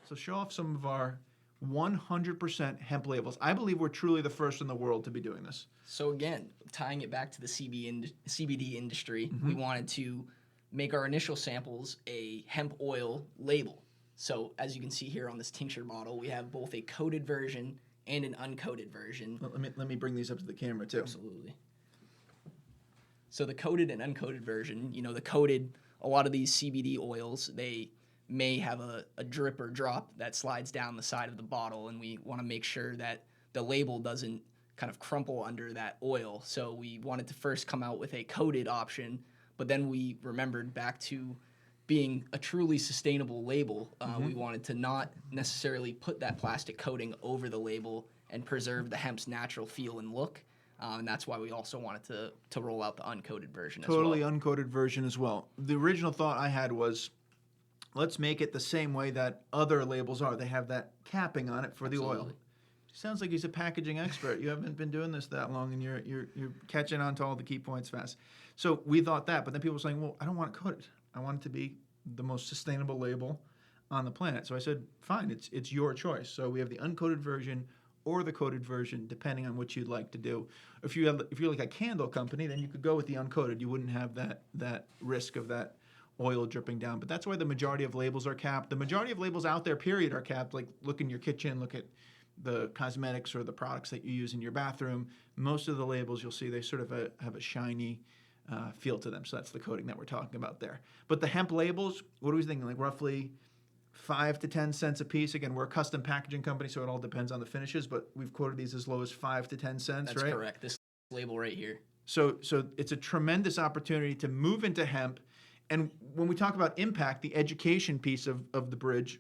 So show off some of our 100% hemp labels. I believe we're truly the first in the world to be doing this. So again, tying it back to the CBD industry, we wanted to make our initial samples a hemp oil label. So as you can see here on this tincture bottle, we have both a coated version and an uncoated version. Let me bring these up to the camera too. Absolutely. So the coated and uncoated version, you know, the coated, a lot of these CBD oils, they may have a drip or drop that slides down the side of the bottle, and we want to make sure that the label doesn't kind of crumple under that oil. So we wanted to first come out with a coated option, but then we remembered back to being a truly sustainable label. We wanted to not necessarily put that plastic coating over the label and preserve the hemp's natural feel and look. And that's why we also wanted to roll out the uncoated version as well. Totally uncoated version as well. The original thought I had was, let's make it the same way that other labels are. They have that capping on it for the oil. Sounds like he's a packaging expert. You haven't been doing this that long, and you're catching on to all the key points fast. So we thought that, but then people were saying, well, I don't want it coated. I want it to be the most sustainable label on the planet. So I said, fine, it's your choice. So we have the uncoated version or the coated version, depending on what you'd like to do. If you're like a candle company, then you could go with the uncoated. You wouldn't have that risk of that oil dripping down. But that's why the majority of labels are capped. The majority of labels out there, period, are capped. Like, look in your kitchen, look at the cosmetics or the products that you use in your bathroom. Most of the labels you'll see, they sort of have a shiny feel to them. So that's the coating that we're talking about there. But the hemp labels, what are we thinking? Like roughly 5 to 10 cents a piece. Again, we're a custom packaging company, so it all depends on the finishes, but we've quoted these as low as 5 to 10 cents, That's right? That's correct. This label right here. So it's a tremendous opportunity to move into hemp. And when we talk about impact, the education piece of the bridge,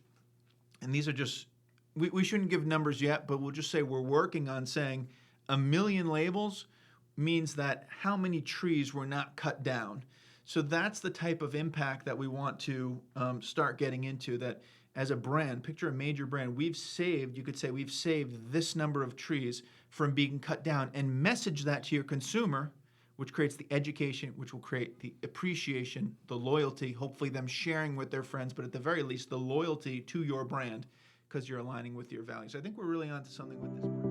and these are just, we shouldn't give numbers yet, but we'll just say we're working on saying 1 million labels means that how many trees were not cut down. So that's the type of impact that we want to start getting into, that as a brand, picture a major brand, you could say we've saved this number of trees from being cut down, and message that to your consumer, which creates the education, which will create the appreciation, the loyalty, hopefully them sharing with their friends, but at the very least, the loyalty to your brand because you're aligning with your values. I think we're really onto something with this brand.